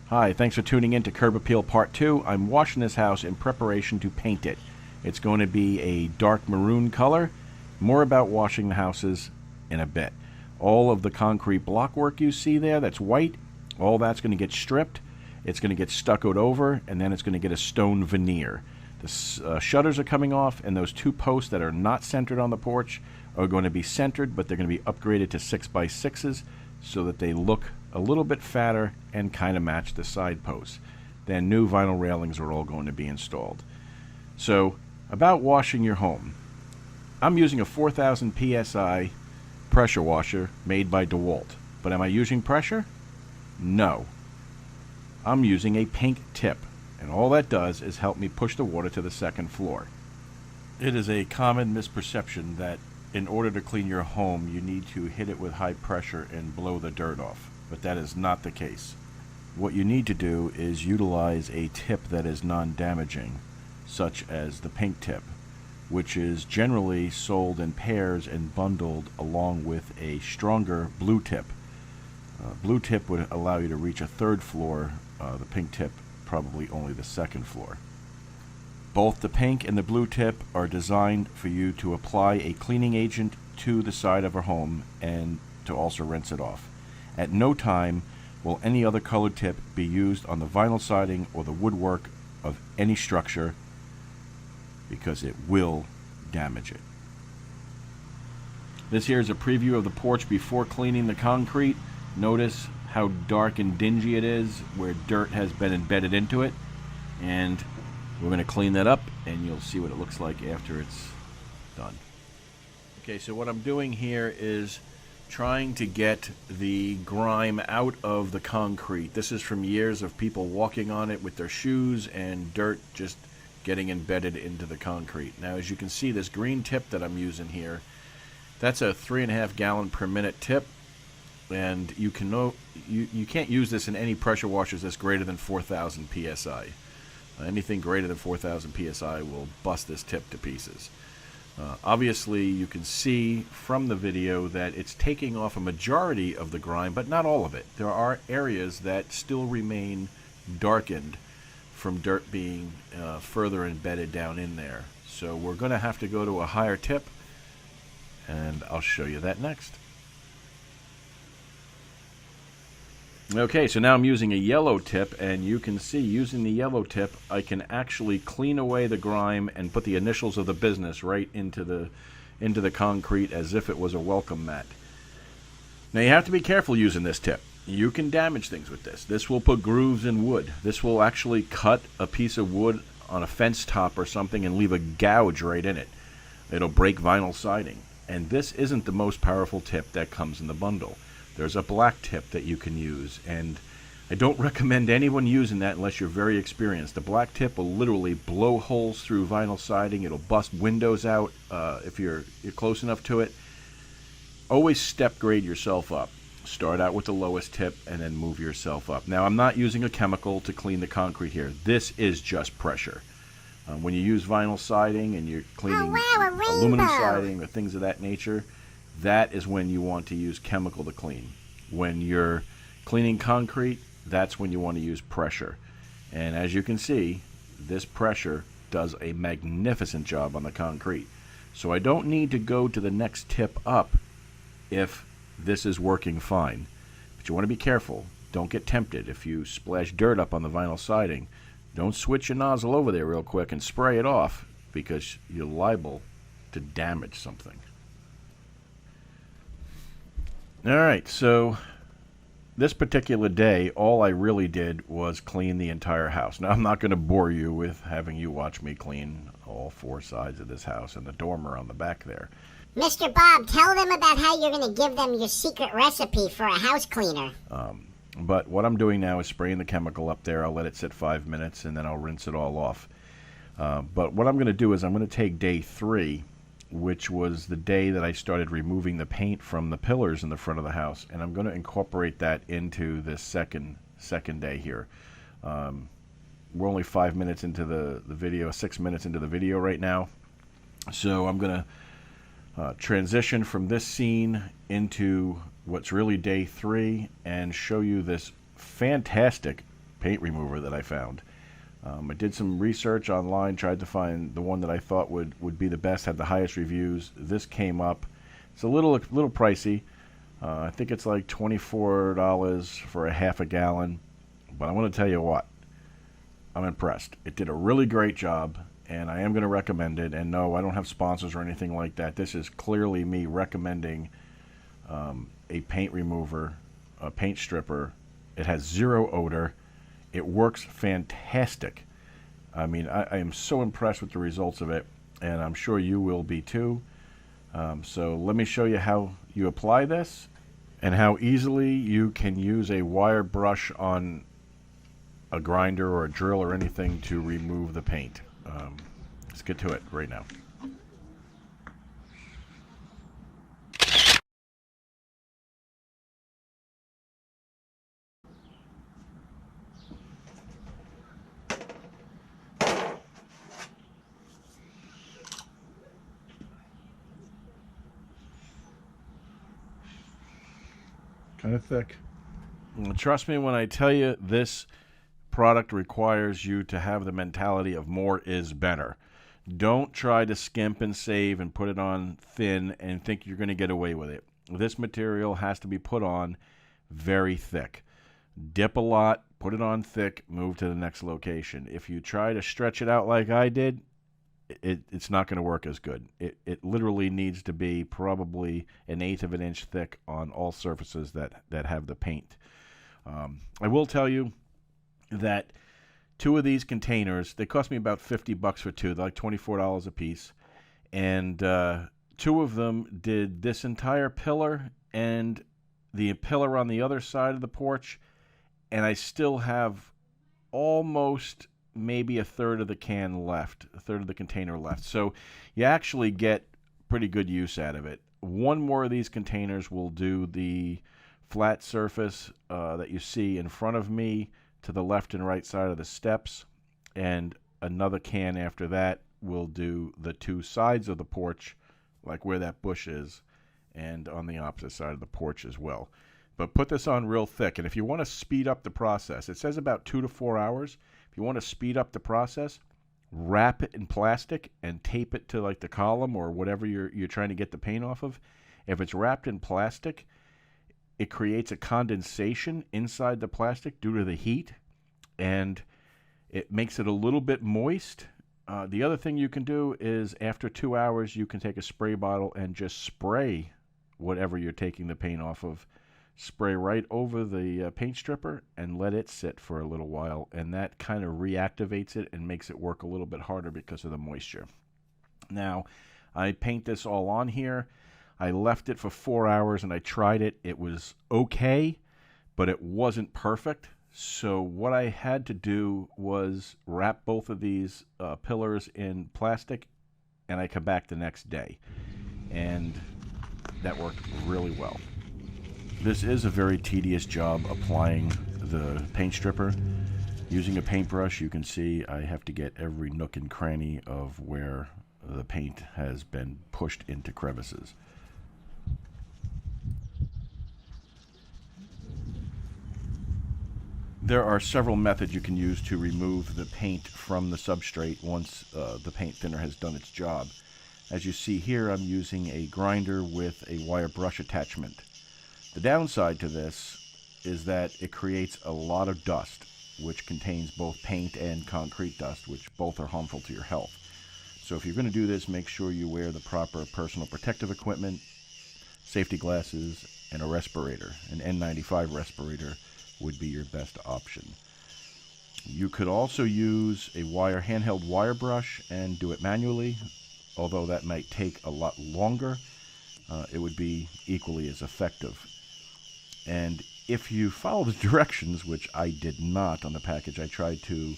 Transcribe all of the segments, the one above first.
Hi, thanks for tuning in to Curb Appeal Part 2. I'm washing this house in preparation to paint it. It's going to be a dark maroon color. More about washing the houses in a bit. All of the concrete block work you see there that's white, all that's going to get stripped. It's going to get stuccoed over, and then it's going to get a stone veneer. The shutters are coming off, and those two posts that are not centered on the porch are going to be centered, but they're going to be upgraded to 6x6s so that they look a little bit fatter and kind of match the side posts. Then new vinyl railings are all going to be installed. So, about washing your home. I'm using a 4,000 psi pressure washer made by DeWalt. But am I using pressure? No. I'm using a pink tip, and all that does is help me push the water to the second floor. It is a common misperception that in order to clean your home, you need to hit it with high pressure and blow the dirt off. But that is not the case. What you need to do is utilize a tip that is non-damaging, such as the pink tip, which is generally sold in pairs and bundled along with a stronger blue tip. Blue tip would allow you to reach a third floor, the pink tip probably only the second floor. Both the pink and the blue tip are designed for you to apply a cleaning agent to the side of a home and to also rinse it off. At no time will any other colored tip be used on the vinyl siding or the woodwork of any structure because it will damage it. This here is a preview of the porch before cleaning the concrete. Notice how dark and dingy it is where dirt has been embedded into it, and we're going to clean that up and you'll see what it looks like after it's done. Okay, so what I'm doing here is trying to get the grime out of the concrete. This is from years of people walking on it with their shoes and dirt just getting embedded into the concrete. Now, as you can see, this green tip that I'm using here, that's a 3.5 gallon per minute tip, and you can't use this in any pressure washers that's greater than 4,000 psi. Anything greater than 4,000 psi will bust this tip to pieces. Obviously, you can see from the video that it's taking off a majority of the grime, but not all of it. There are areas that still remain darkened from dirt being further embedded down in there. So we're going to have to go to a higher tip, and I'll show you that next. Okay, so now I'm using a yellow tip, and you can see using the yellow tip I can actually clean away the grime and put the initials of the business right into the concrete as if it was a welcome mat. Now you have to be careful using this tip. You can damage things with this. This will put grooves in wood. This will actually cut a piece of wood on a fence top or something and leave a gouge right in it. It'll break vinyl siding. And this isn't the most powerful tip that comes in the bundle. There's a black tip that you can use, and I don't recommend anyone using that unless you're very experienced. The black tip will literally blow holes through vinyl siding. It'll bust windows out if you're close enough to it. Always step grade yourself up. Start out with the lowest tip and then move yourself up. Now, I'm not using a chemical to clean the concrete here. This is just pressure. When you use vinyl siding and you're cleaning aluminum siding or things of that nature, that is when you want to use chemical to clean. When you're cleaning concrete, that's when you want to use pressure. And as you can see, this pressure does a magnificent job on the concrete. So I don't need to go to the next tip up if this is working fine. But you want to be careful. Don't get tempted. If you splash dirt up on the vinyl siding, don't switch your nozzle over there real quick and spray it off, because you're liable to damage something. Alright, so this particular day, all I really did was clean the entire house. Now, I'm not going to bore you with having you watch me clean all four sides of this house and the dormer on the back there. Mr. Bob, tell them about how you're going to give them your secret recipe for a house cleaner. But what I'm doing now is spraying the chemical up there. I'll let it sit 5 minutes, and then I'll rinse it all off. But what I'm going to do is I'm going to take day 3, which was the day that I started removing the paint from the pillars in the front of the house, and I'm going to incorporate that into this second day here. We're only 5 minutes into the video, 6 minutes into the video right now, so I'm going to transition from this scene into what's really day 3 and show you this fantastic paint remover that I found. I did some research online, tried to find the one that I thought would be the best, had the highest reviews. This came up. It's a little pricey. I think it's like $24 for a half a gallon. But I want to tell you what, I'm impressed. It did a really great job, and I am going to recommend it. And no, I don't have sponsors or anything like that. This is clearly me recommending a paint remover, a paint stripper. It has zero odor. It works fantastic. I mean, I am so impressed with the results of it, and I'm sure you will be too. So let me show you how you apply this and how easily you can use a wire brush on a grinder or a drill or anything to remove the paint. Let's get to it right now. Kind of thick. Trust me when I tell you, this product requires you to have the mentality of more is better. Don't try to skimp and save and put it on thin and think you're going to get away with it. This material has to be put on very thick. Dip a lot, put it on thick, move to the next location. If you try to stretch it out like I did, it's not going to work as good. It literally needs to be probably 1/8 of an inch thick on all surfaces that have the paint. I will tell you that 2 of these containers, they cost me about $50 for 2. They're like $24 a piece. And 2 of them did this entire pillar and the pillar on the other side of the porch. And I still have almost maybe 1/3 of the can left, 1/3 of the container left. So you actually get pretty good use out of it. 1 more of these containers will do the flat surface that you see in front of me to the left and right side of the steps, and another can after that will do the 2 sides of the porch, like where that bush is, and on the opposite side of the porch as well. But put this on real thick, and if you want to speed up the process, it says about 2 to 4 hours. If you want to speed up the process, wrap it in plastic and tape it to like the column or whatever you're trying to get the paint off of. If it's wrapped in plastic, it creates a condensation inside the plastic due to the heat, and it makes it a little bit moist. The other thing you can do is after 2 hours, you can take a spray bottle and just spray whatever you're taking the paint off of. Spray right over the paint stripper and let it sit for a little while, and that kind of reactivates it and makes it work a little bit harder because of the moisture. Now, I paint this all on here. I left it for 4 hours and I tried it. It was okay, but it wasn't perfect. So what I had to do was wrap both of these pillars in plastic, and I come back the next day, and that worked really well. This is a very tedious job applying the paint stripper. Using a paintbrush, you can see I have to get every nook and cranny of where the paint has been pushed into crevices. There are several methods you can use to remove the paint from the substrate once the paint thinner has done its job. As you see here, I'm using a grinder with a wire brush attachment. The downside to this is that it creates a lot of dust, which contains both paint and concrete dust, which both are harmful to your health. So if you're going to do this, make sure you wear the proper personal protective equipment, safety glasses, and a respirator. An N95 respirator would be your best option. You could also use a handheld wire brush and do it manually, although that might take a lot longer. It would be equally as effective. And if you follow the directions, which I did not on the package, I tried to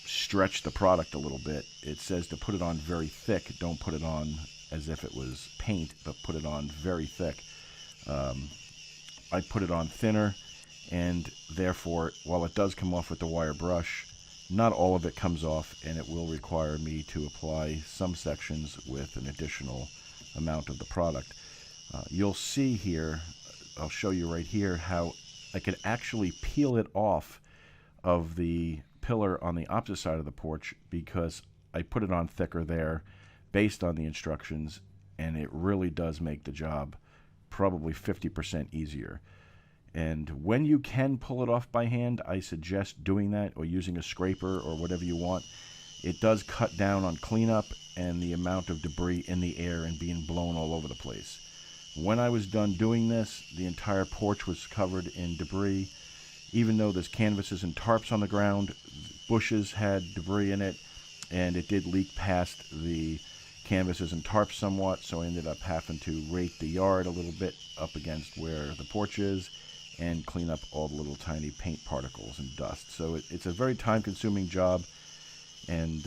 stretch the product a little bit. It says to put it on very thick. Don't put it on as if it was paint, but put it on very thick. I put it on thinner, and therefore, while it does come off with the wire brush, not all of it comes off, and it will require me to apply some sections with an additional amount of the product. You'll see here, I'll show you right here, how I could actually peel it off of the pillar on the opposite side of the porch because I put it on thicker there based on the instructions, and it really does make the job probably 50% easier. And when you can pull it off by hand, I suggest doing that or using a scraper or whatever you want. It does cut down on cleanup and the amount of debris in the air and being blown all over the place. When I was done doing this, the entire porch was covered in debris. Even though there's canvases and tarps on the ground, bushes had debris in it, and it did leak past the canvases and tarps somewhat, so I ended up having to rake the yard a little bit up against where the porch is and clean up all the little tiny paint particles and dust. So it's a very time-consuming job, and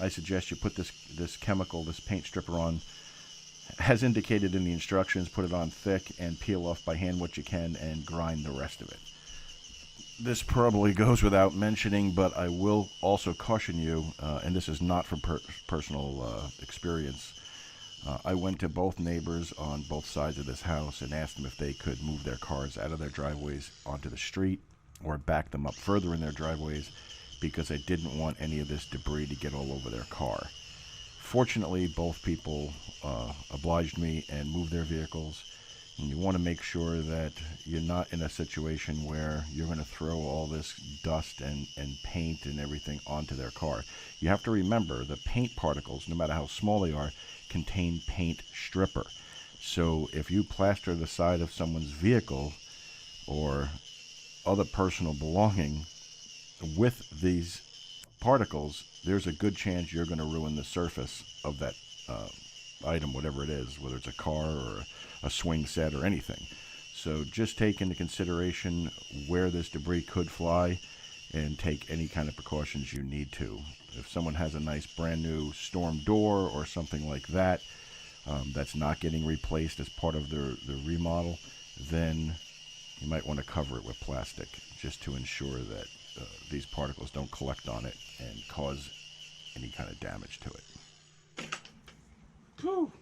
I suggest you put this chemical, this paint stripper on, as indicated in the instructions. Put it on thick and peel off by hand what you can and grind the rest of it. This probably goes without mentioning, but I will also caution you, and this is not from personal experience. I went to both neighbors on both sides of this house and asked them if they could move their cars out of their driveways onto the street or back them up further in their driveways because I didn't want any of this debris to get all over their car. Fortunately, both people obliged me and moved their vehicles. And you want to make sure that you're not in a situation where you're going to throw all this dust and paint and everything onto their car. You have to remember the paint particles, no matter how small they are, contain paint stripper. So if you plaster the side of someone's vehicle or other personal belonging with these particles, there's a good chance you're going to ruin the surface of that item, whatever it is, whether it's a car or a swing set or anything. So just take into consideration where this debris could fly and take any kind of precautions you need to. If someone has a nice brand new storm door or something like that that's not getting replaced as part of the remodel, then you might want to cover it with plastic just to ensure that these particles don't collect on it and cause any kind of damage to it. Whew.